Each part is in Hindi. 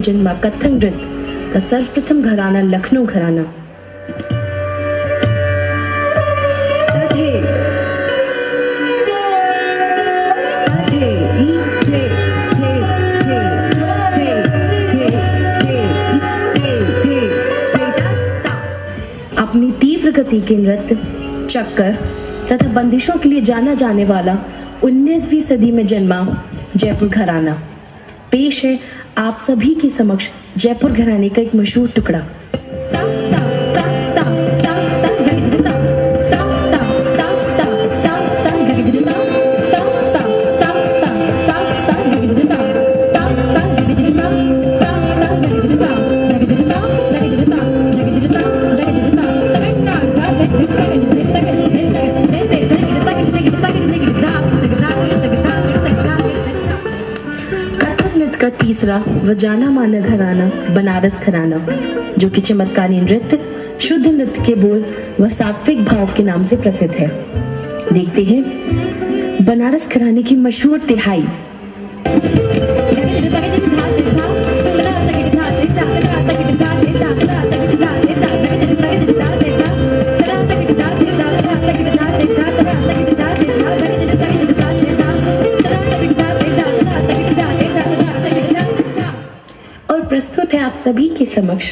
जन्मा कथक नृत्य का सर्वप्रथम घराना लखनऊ घराना। अपनी तीव्र गति के नृत्य, चक्कर तथा बंदिशों के लिए जाना जाने वाला 19वीं सदी में जन्मा जयपुर घराना पेश है आप सभी के समक्ष जयपुर घराने का एक मशहूर टुकड़ा। का तीसरा व जाना माना घराना बनारस घराना, जो कि चमत्कारी नृत्य, शुद्ध नृत्य के बोल व सात्विक भाव के नाम से प्रसिद्ध है। देखते हैं बनारस घराने की मशहूर तिहाई। प्रस्तुत है आप सभी के समक्ष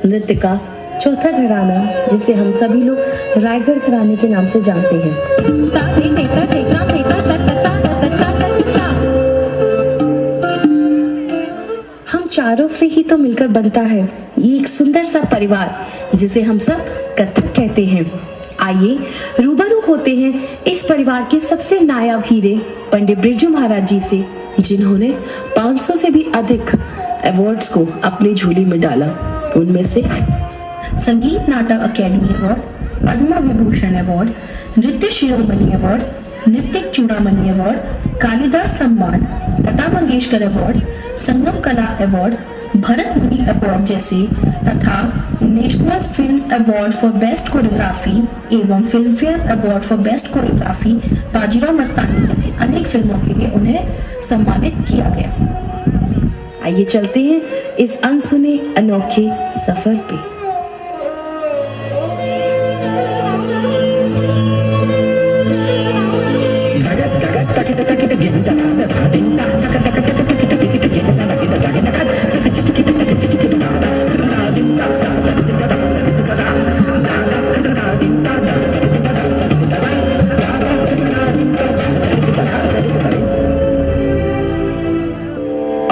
नृत्य का चौथा घराना, जिसे हम सभी लोग रायगढ़ घराने के नाम से जानते हैं। हम चारों से ही तो मिलकर बनता है ये एक सुंदर सा परिवार, जिसे हम सब कथक कहते हैं। आइए रूबरू होते हैं इस परिवार के सबसे नायाब हीरे पंडित बिरजू महाराज जी से, जिन्होंने 500 से भी अधिक अवार्ड्स को अपनी झोली में डाला। उनमें से संगीत नाटक academy award, Padma Vibhushan award, नृत्य शिरोमणि अवार्ड, नृत्यक चूड़ामणि अवार्ड, कालिदास सम्मान, लता मंगेशकर अवार्ड, संगम कला अवार्ड, भरत मुनि अवार्ड जैसे तथा national film award for best choreography एवं Filmfare award for best choreography Bajirao Mastani जैसी अनेक फिल्मों के लिए उन्हें सम्मानित किया गया। आइए चलते हैं इस अनसुने अनोखे सफर पे।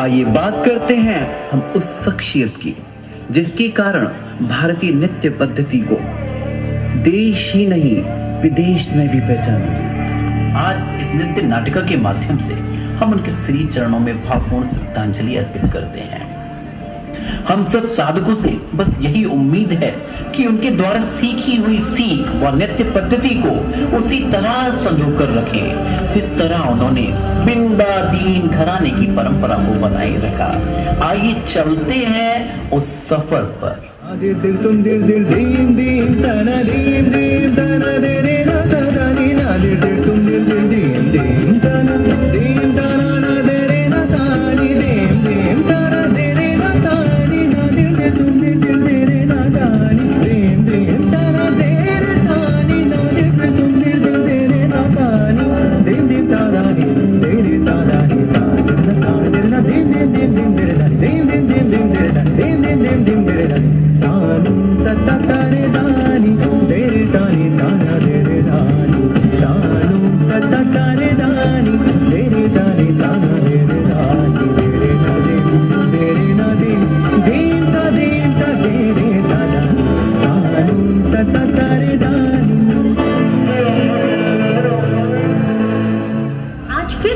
आइए बात करते हैं हम उस शख्सियत की जिसके कारण भारतीय नृत्य पद्धति को देश ही नहीं विदेश में भी पहचान मिली। आज इस नृत्य नाटिका के माध्यम से हम उनके श्री चरणों में भावपूर्ण श्रद्धांजलि अर्पित करते हैं। हम सब साधकों से बस यही उम्मीद है कि उनके द्वारा सीखी हुई सीख व नृत्य पद्धति को उसी तरह संजो कर रखें जिस तरह उन्होंने बिंदादीन घराने की परंपरा को बनाए रखा। आइए चलते हैं उस सफर पर।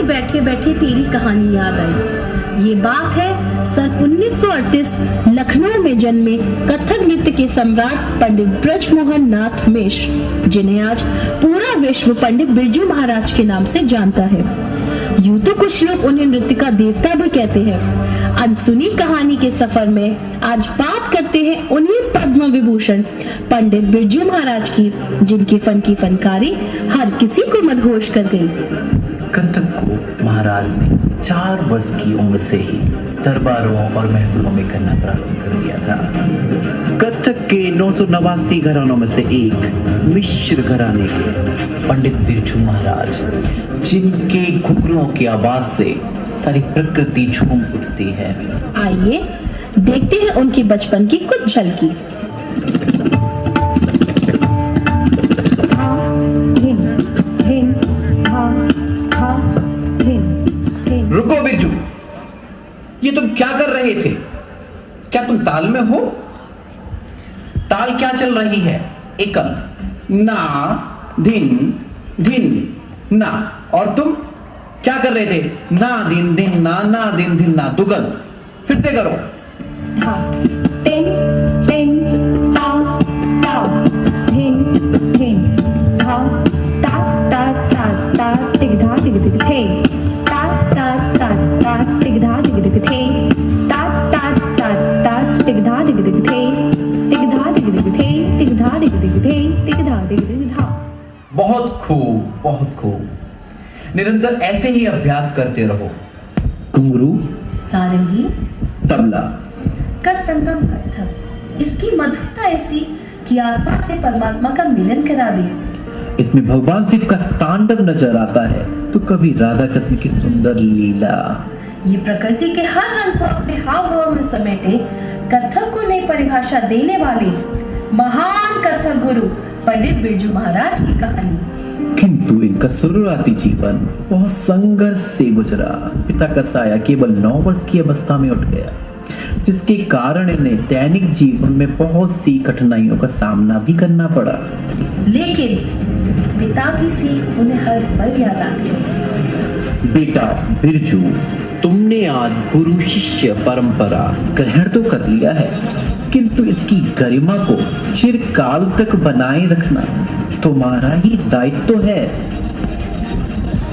बैठे बैठे तेरी कहानी याद आई। ये बात है सन 1938 लखनऊ में जन्मे कथक नृत्य के सम्राट पंडित ब्रजमोहन नाथ मिश्र, जिन्हें आज पूरा विश्व पंडित बिरजू महाराज के नाम से जानता है। यूं तो कुछ लोग उन्हें नृत्य का देवता भी कहते हैं। अनसुनी कहानी के सफर में आज बात करते हैं उन्हीं पद्म विभूषण पंडित बिरजू महाराज की, जिनकी फन की फनकारी हर किसी को मदहोश कर गई। कथक को महाराज ने 4 वर्ष की उम्र से ही दरबारों और महफिलों में करना प्रारंभ कर दिया था। कथक के 989 घरानों में से एक मिश्र घराने के पंडित बिरजू महाराज, जिनके घुघरुओं की आवाज से सारी प्रकृति झूम उठती है। आइए देखते हैं उनकी बचपन की कुछ झलकी। रुको बिरजू, ये तुम क्या कर रहे थे? क्या तुम ताल में हो? ताल क्या चल रही है? एकम, ना, धिन, धिन, ना। और तुम क्या कर रहे थे? ना दिन दिन ना दिन दिन ना। दुगन फिर से करो। धा, टिन, टिन, ता, ता, धिन, धिन, धा, ता, ता, ता, ता, टिक धा, टिक टिक थे, ता, ता, ता, ता, टिक धा, टिक टिक थे, ता, ता, ता, ता, टिक धा, टिक टिक थे, टिक धा, टिक टिक थे, टिक धा, टिक टिक थे, टिक धा, टिक टिक धा। बहुत खूब, बहुत खूब। निरंतर ऐसे ही अभ्यास करते रहो। घुंघरू, सारंगी, तबला का संगम कथक, इसकी मधुरता ऐसी कि आत्मा से परमात्मा का मिलन करा दे। इसमें भगवान शिव का तांडव नजर आता है, तो कभी राधा कृष्ण की सुंदर लीला। ये प्रकृति के हर रंग को अपने हाव भाव में समेटे कथक को नई परिभाषा देने वाले महान कथक गुरु पंडित बिरजू महाराज की कहानी। किंतु इनका शुरुआती जीवन बहुत संघर्ष से गुजरा। पिता का साया केवल 9 वर्ष की अवस्था में उठ गया, जिसके कारण इन्हें दैनिक जीवन में बहुत सी कठिनाइयों का सामना भी करना पड़ा। लेकिन पिता की सीख उन्हें हर पल याद आती है। बेटा बिरजू, तुमने आज गुरु शिष्य परंपरा ग्रहण तो कर लिया है, किंतु इसकी गरिमा को चिरकाल तक बनाए रखना तुम्हारा ही दायित्व है।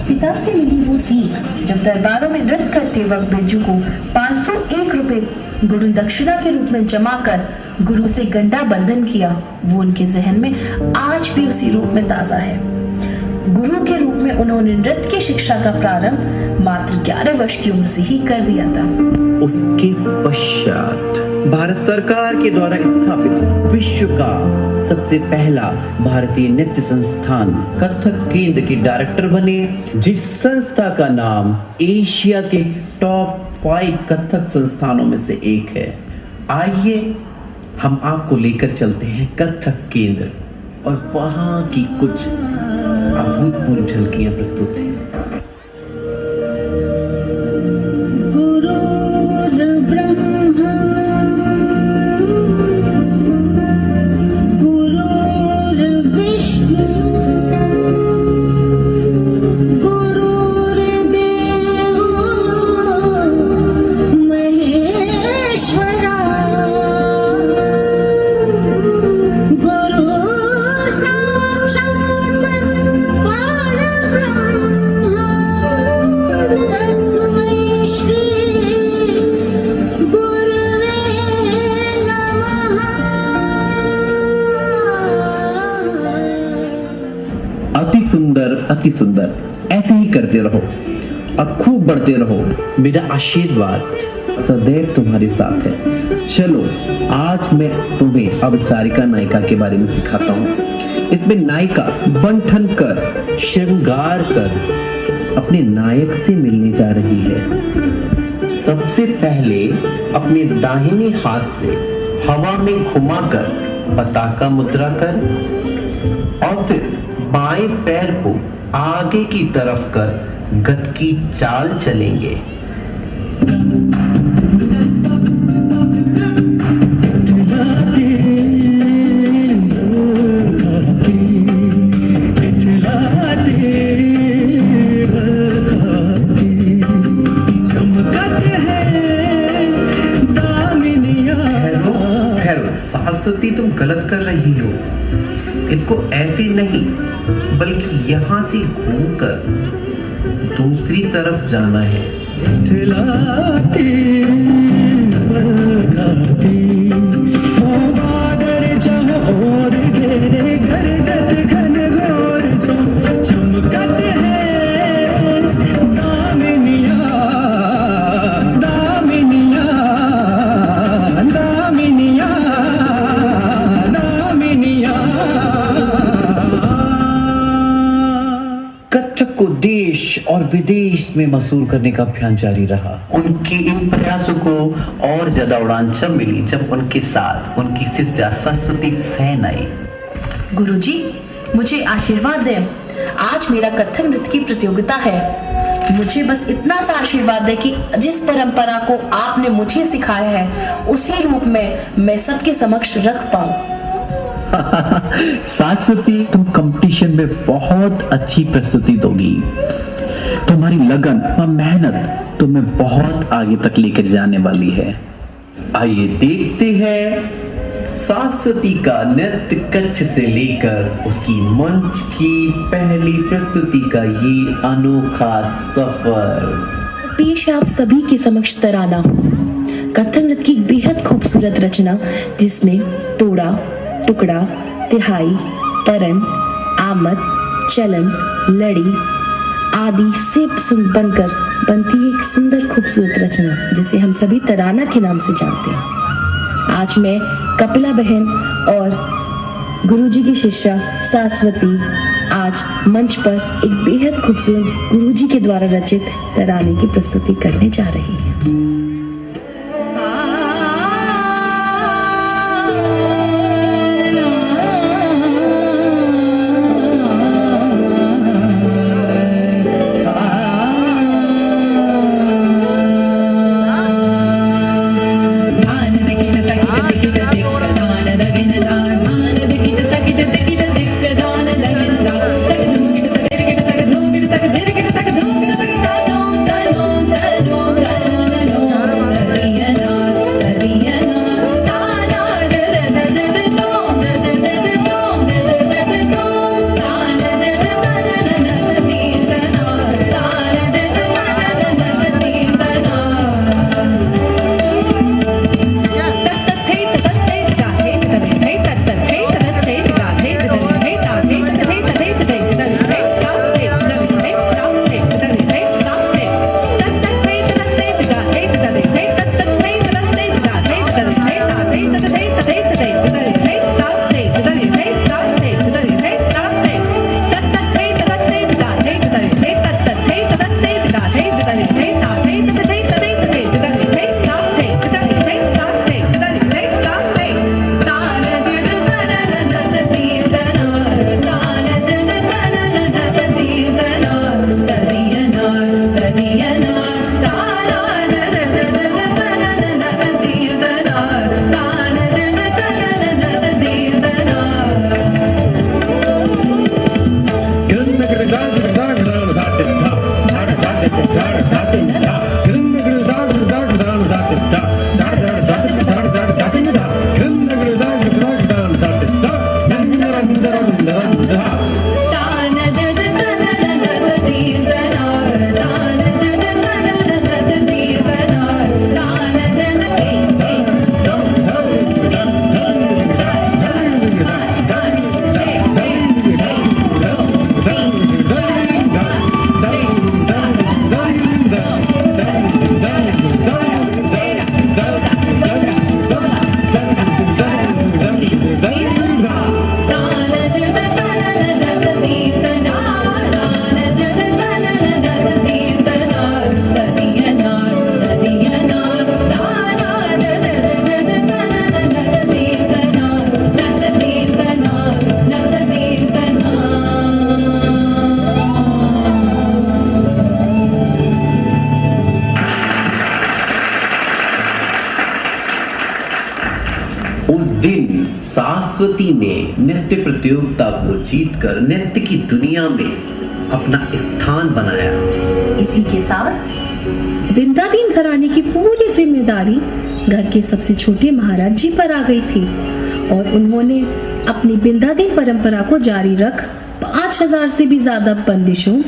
पिता से मिली वो सीख जब दरबारों में नृत्य करते वक्त बिरजू को 501 रुपए गुरु दक्षिणा के रूप में जमा कर गुरु से गंडा बंधन किया, वो उनके जहन में आज भी उसी रूप में ताजा है। गुरु के रूप में उन्होंने नृत्य की शिक्षा का प्रारंभ मात्र 11 वर्ष की उम्र से ही कर दिया था। उसके पश्चात भारत सरकार के द्वारा स्थापित विश्व का सबसे पहला भारतीय नृत्य संस्थान कथक केंद्र के डायरेक्टर बने, जिस संस्था का नाम एशिया के टॉप 5 कथक संस्थानों में से एक है। आइए हम आपको लेकर चलते हैं कथक केंद्र और वहां की कुछ अभूतपूर्व झलकियां प्रस्तुत हैं। अति सुंदर, ऐसे ही करते रहो और खूब बढ़ते रहो। मेरा आशीर्वाद सदैव तुम्हारे साथ है। चलो आज मैं तुम्हें अब सारिका नायिका के बारे में सिखाता हूँ। इसमें नायिका बन ठन कर, श्रृंगार कर अपने नायक से मिलने जा रही है। सबसे पहले अपने दाहिने हाथ से हवा में घुमाकर पताका मुद्रा कर और फिर बाएं पैर को आगे की तरफ कर गत की चाल चलेंगे। सरस्वती, तुम गलत कर रही हो। इसको ऐसे नहीं बल्कि यहाँ से घूमकर दूसरी तरफ जाना है। कथक को देश और विदेश में मशहूर करने का अभियान जारी रहा। उनके इन प्रयासों को और ज्यादा उड़ान जब मिली जब उनके साथ उनकी शिष्या सरस्वती सेन आई। गुरुजी, मुझे आशीर्वाद दें। आज मेरा कथक नृत्य की प्रतियोगिता है। मुझे बस इतना सा आशीर्वाद दें कि जिस परंपरा को आपने मुझे सिखाया है उसी रूप में मैं सबके समक्ष रख पाऊं। सरस्वती, तुम कंपटीशन में बहुत अच्छी प्रस्तुति दोगी। तुम्हारी लगन और मेहनत तुम्हें बहुत आगे तक लेकर जाने वाली है। आइए देखते हैं सरस्वती का नृत्य कच्छ से लेकर उसकी मंच की पहली प्रस्तुति का ये अनोखा सफर। पेश है आप सभी के समक्ष तराना, कथक नृत्य की बेहद खूबसूरत रचना जिसमें तोड़ा, टुकड़ा, तिहाई, परन, आमद, चलन, लड़ी आदि से बनकर बनती है एक सुंदर खूबसूरत रचना जिसे हम सभी तराना के नाम से जानते हैं। आज मैं कपिला बहन और गुरुजी की शिष्या सरस्वती आज मंच पर एक बेहद खूबसूरत गुरुजी के द्वारा रचित तराने की प्रस्तुति करने जा रही है। सरस्वती ने नृत्य प्रतियोगिता को जीतकर नृत्य की दुनिया में अपना स्थान बनाया। इसी के साथ बिंदादीन घराने की पूरी जिम्मेदारी घर के सबसे छोटे महाराज जी पर आ गई थी और उन्होंने अपनी बिंदादीन परंपरा को जारी रख 5000 से भी ज्यादा बंदिशों,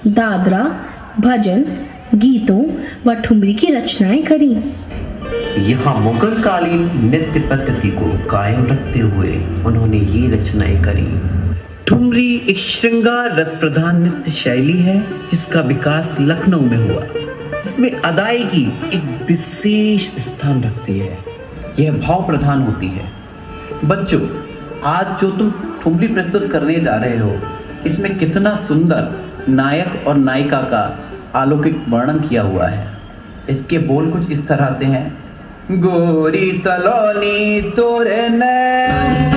दादरा, भजन, गीतों व ठुमरी की रचनाएं करी। यहाँ मुगल कालीन नृत्य पद्धति को कायम रखते हुए उन्होंने ये रचनाएं करी। ठुमरी एक श्रृंगार रस प्रधान नृत्य शैली है जिसका विकास लखनऊ में हुआ, जिसमें अदायगी एक विशेष स्थान रखती है। यह भाव प्रधान होती है। बच्चों, आज जो तुम ठुमरी प्रस्तुत करने जा रहे हो इसमें कितना सुंदर नायक और नायिका का अलौकिक वर्णन किया हुआ है। इसके बोल कुछ इस तरह से हैं। गोरी सलोनी तोरे नैन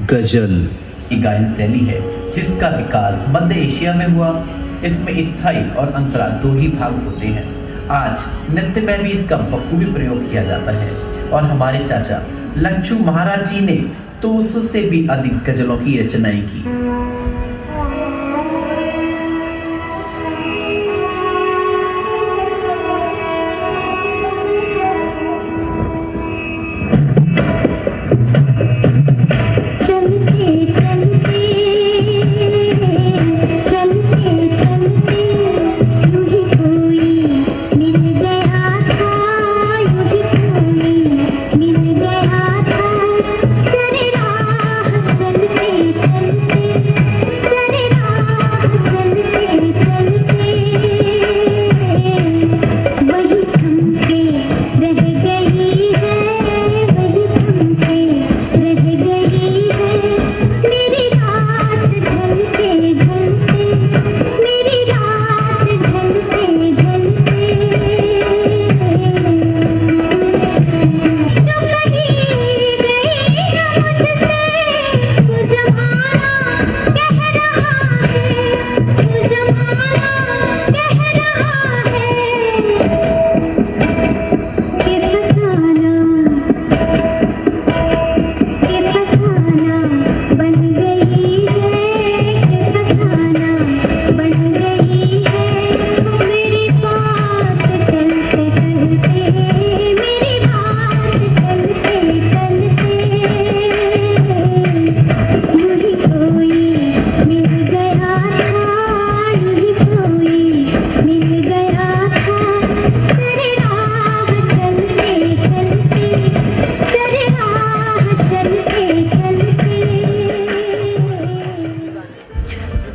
गजल एक गायन शैली है जिसका विकास मध्य एशिया में हुआ। इसमें स्थायी और अंतरा दो ही भाग होते हैं। आज नृत्य में भी इसका बखूबी प्रयोग किया जाता है और हमारे चाचा लच्छू महाराज जी ने 200 से भी अधिक गजलों की रचनाएं की।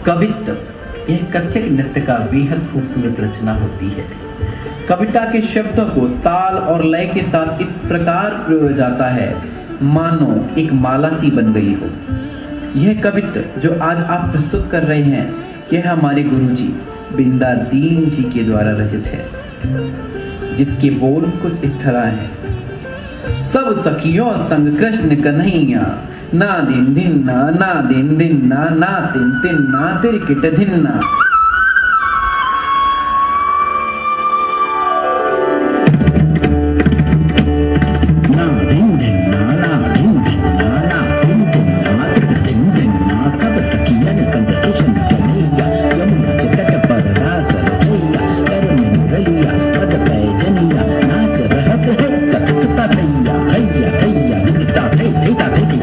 कवित्व यह कथक नृत्य का बेहद खूबसूरत रचना होती है। कविता के शब्दों को ताल और लय के साथ इस प्रकार प्रयोग जाता है मानो एक माला सी बन गई हो। यह कवित्व जो आज आप प्रस्तुत कर रहे हैं यह हमारे गुरुजी बिंदा दीन जी के द्वारा रचित है, जिसके बोल कुछ इस तरह हैं। सब सखियों संग कृष्ण कन्हैया ना दिन दिन ना दिन दिन ना तिन तिन ना तिरकिट धिन्ना। ना दिन दिन ना दिन दिन ना तिन तिन ना तिरकिट दिन दिन ना। सब सखियन संग कृष्ण कन्हैया यमुना के तट पर रास रचैया। कर में मुरलिया पद पैजनिया नाच रहत है कथकता थैया थैया थैया दिखता थै थैता थैता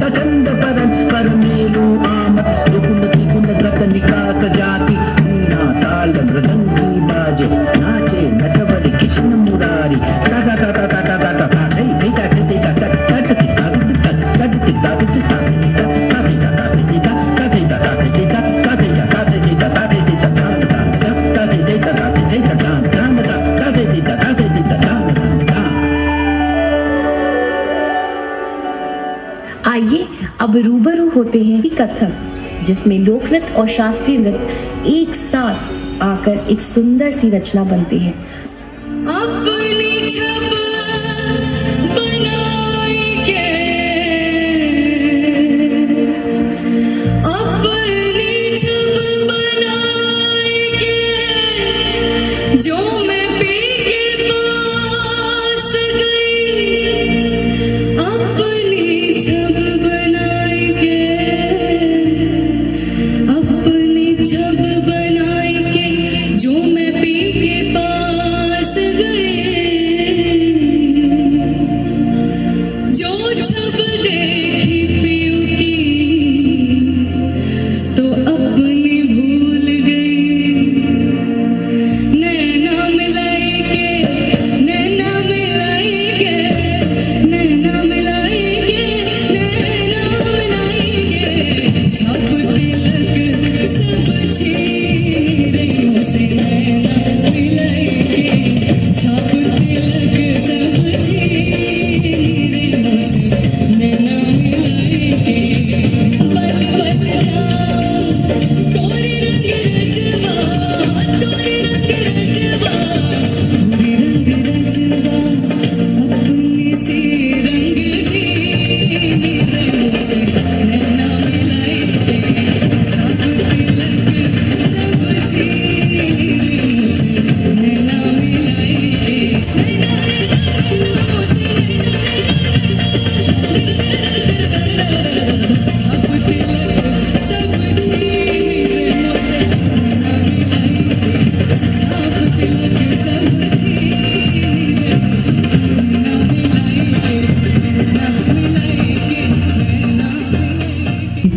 चंद परन पर मेलू आम रुकुन की गुण गत निकास जाति। वीणा ताल मृदंगी बाजे नाचे नटवरी कृष्ण मुरारी। ता ता ता ता ता ता ता ता थै थैता थैता तट तट तिता तट तट तिता तिता तिता ता तिता ता तिता ता तिता ता तिता ता तिता ता तिता ता तिता ता ता तिता ता तिता ता ता तिता ता तिता ता। आइए अब रूबरू होते हैं कथक, जिसमें लोक नृत्य और शास्त्रीय नृत्य एक साथ आकर एक सुंदर सी रचना बनती है। अपनी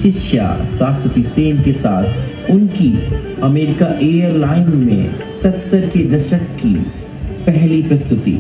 शिष्या शाश्वती सेन के साथ उनकी अमेरिका एयरलाइन में 70 के दशक की पहली प्रस्तुति।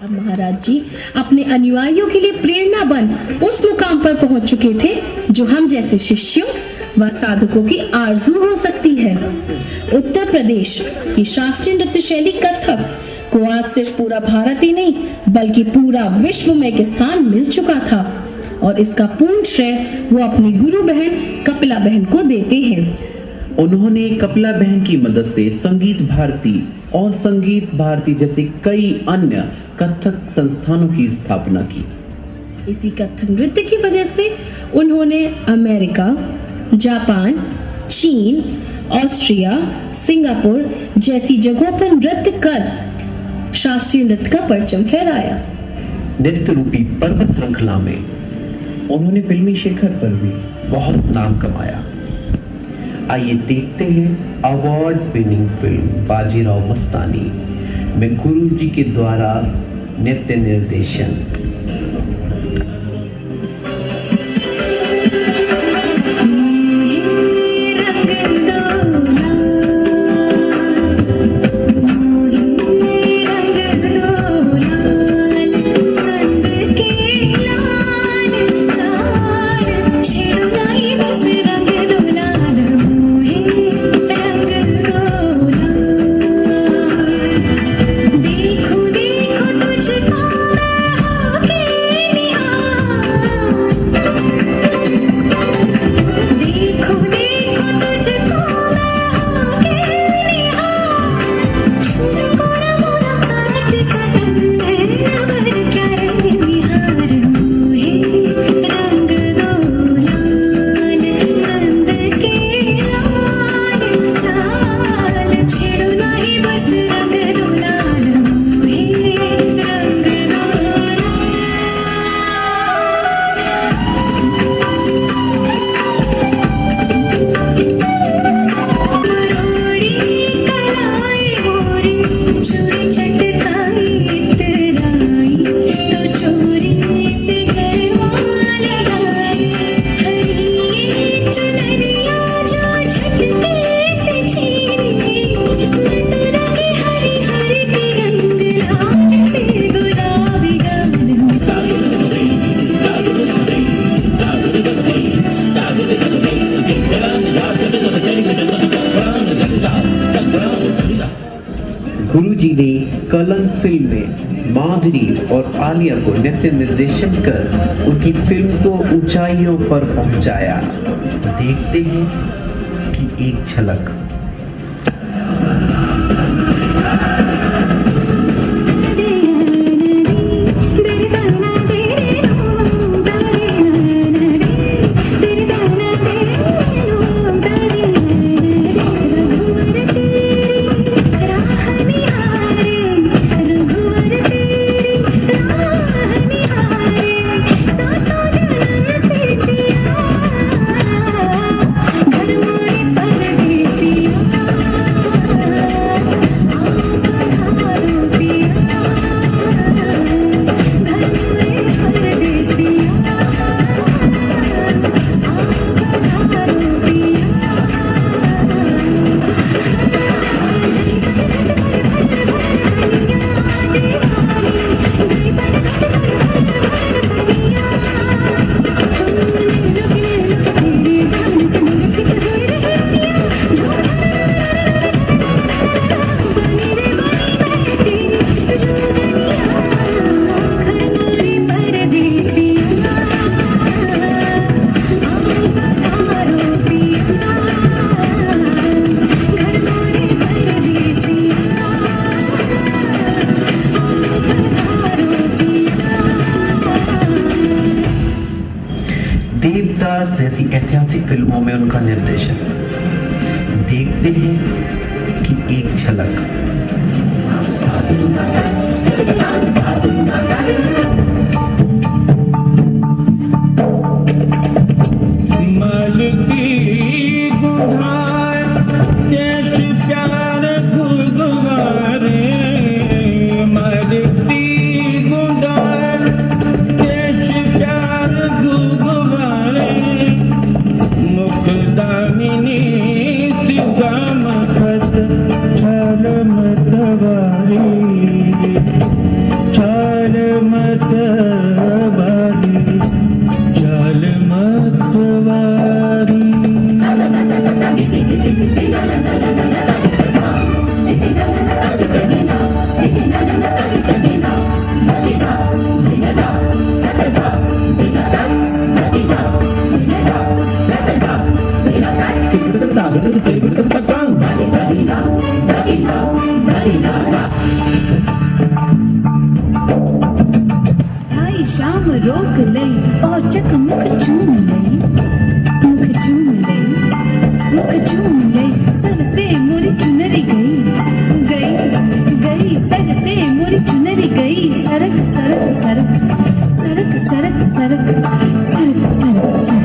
अब महाराज जी अपने अनुयायियों के लिए प्रेरणा बन उस मुकाम पर पहुंच चुके थे जो हम जैसे शिष्यों व साधकों की आरजू हो सकती है। उत्तर प्रदेश की शास्त्रीय नृत्य शैली कथक को आज सिर्फ पूरा भारत ही नहीं बल्कि पूरा विश्व में एक स्थान मिल चुका था और इसका पूर्ण श्रेय वो अपनी गुरु बहन कपिला बहन को देते हैं। उन्होंने कपिला बहन की मदद से संगीत भारती और संगीत भारती जैसे कई अन्य कथक संस्थानों की स्थापना की। इसी कथक नृत्य की वजह से उन्होंने अमेरिका, जापान, चीन, ऑस्ट्रिया, सिंगापुर जैसी जगहों पर नृत्य कर शास्त्रीय नृत्य का परचम फहराया। नृत्य रूपी पर्वत श्रृंखला में उन्होंने फिल्मी शिखर पर भी बहुत नाम कमाया। आइए देखते हैं award winning film Bajirao Mastani में गुरु जी के द्वारा नृत्य निर्देशन। गुरुजी ने कलंक फिल्म में माधुरी और आलिया को नृत्य निर्देशन कर उनकी फिल्म को ऊंचाइयों पर पहुंचाया। देखते हैं उसकी एक झलक। घर मोरे परदेसी फिल्मों में उनका निर्देशन। देखते हैं इसकी एक झलक। भाई शाम रोक लई और चक मुख चूम लई, मुख चूम लई, मुख चूम लई। सर से मोरी चुनरी गई, गई गई, सर से मोरी चुनरी गई। सरक सरक सरक सरक सरक सरक सरक सरक सरक।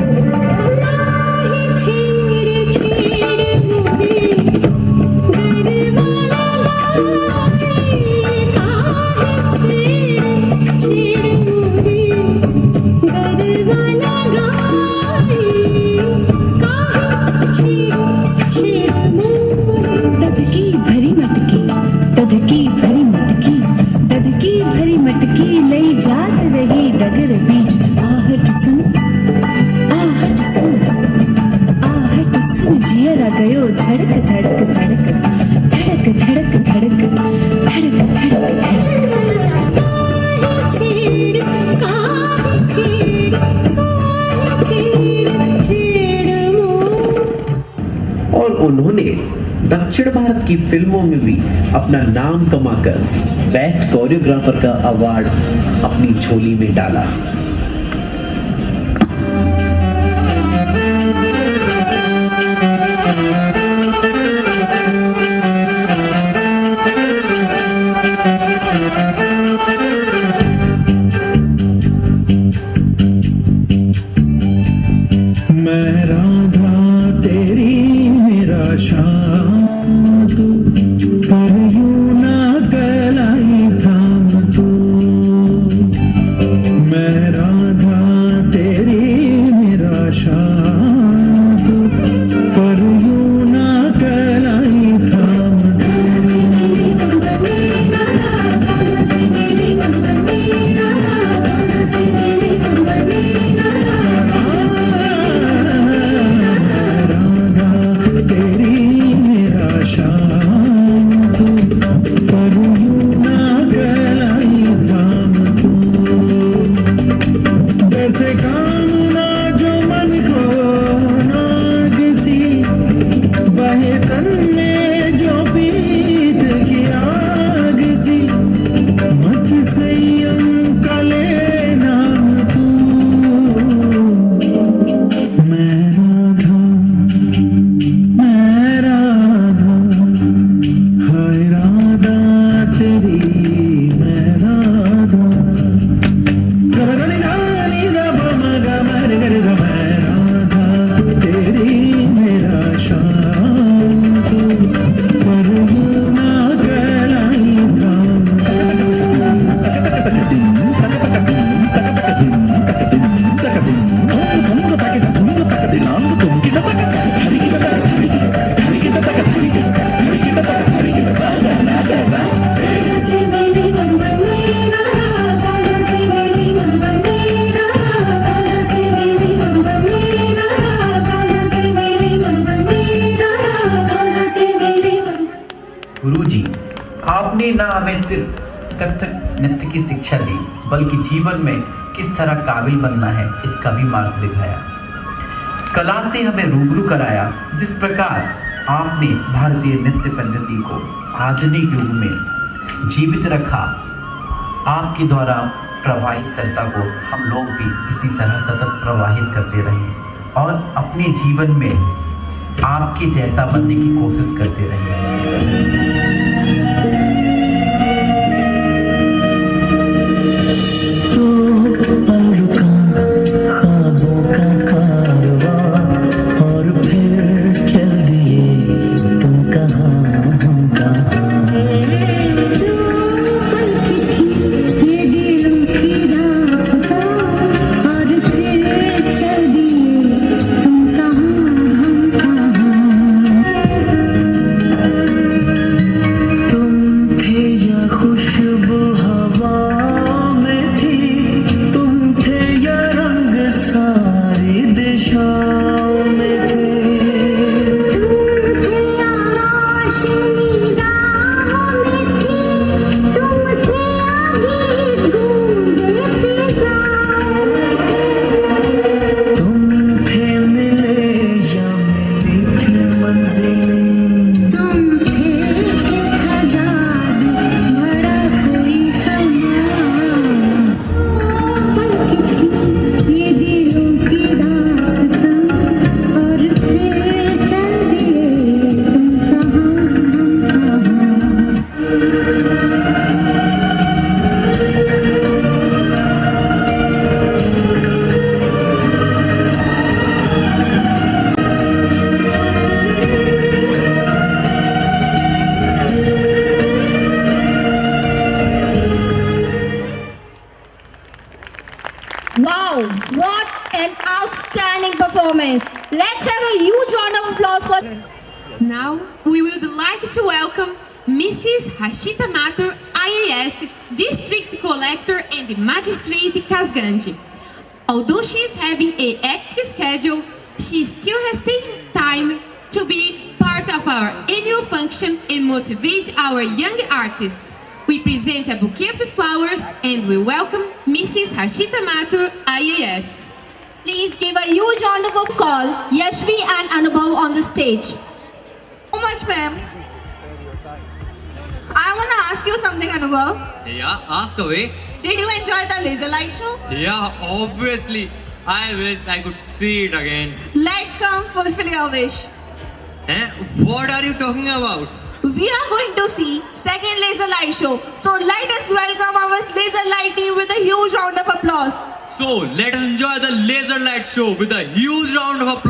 छेड़ छेड़ मुझे गरवाला गाए, छेड़ छेड़ मुझे गरवाला गाए, छेड़ छेड़ मुझे। दधकी भरी मटकी, दधकी भरी मटकी, दधकी भरी मटकी लई जात रही डगर बीच। आहट सुन, आहट सुन, आहट सुन, जियरा गयो धड़क धड़क धड़क, धड़क धड़क धड़क, धड़क धड़क धड़क। छेड़ काहे छेड़, काहे छेड़ छेड़ मुझे। और उन्होंने दक्षिण भारत की फिल्मों में भी अपना नाम कमाकर बेस्ट कोरियोग्राफर का अवार्ड अपनी झोली में डाला। मैं राधा तेरी मेरा श्याम तू, पर यूं ना कलाई थाम तू। मैं राधा तेरी मेरा श्याम तू, पर यूं ना कलाई थाम गुरुजी, आपने ना हमें सिर्फ कथक नृत्य की शिक्षा दी, बल्कि जीवन में किस तरह काबिल बनना है इसका भी मार्ग दिखाया। कला से हमें रूबरू कराया। जिस प्रकार आपने भारतीय नृत्य पद्धति को आधुनिक युग में जीवित रखा, आपके द्वारा प्रवाहित सरिता को हम लोग भी इसी तरह सतत प्रवाहित करते रहे। और अपने जीवन में आपके जैसा बनने की कोशिश करते रहिए। ख्वाबों का कारवां और फिर चल दिए तुम कहाँ हम कहाँ। ये दिलों की दास्तां और फिर चल दिए तुम कहाँ हम कहाँ। तुम थे या खुशबू हवा में थी, तुम थे या रंग सारी दिशाओं में थे। तुम थे आकाशनी राहों में थी, तुम थे आगे गूंजे फिजाओं में थे। तुम थे मिले या मेरी थी मंजिलें। तुम थे कि था जादू बड़ा कोई समा। पल की थी ये दिलों की दास्तां और फिर चल दिए तुम कहाँ हम कहाँ। Wow, what an outstanding performance. Let's have a huge round of applause for. Now, we would like to welcome Mrs. Hashita Mathur, IAS, District Collector and Magistrate Kasganji. Although she is having a hectic schedule, she still has taken time to be part of our annual function and motivate our young artists. We present a bouquet of flowers and we welcome Mrs. Harshita Mathur, IAS. Please give a huge round of applause, Yashvi and Anubhav on the stage. So much, ma'am. I want to ask you something, Anubhav. Yeah, ask away. Did you enjoy the laser light show? Yeah, obviously. I wish I could see it again. Let's come fulfill your wish. Eh? What are you talking about? We are going to see second laser light show. So let us welcome our laser light team with a huge round of applause. So, let us enjoy the laser light show with a huge round of applause.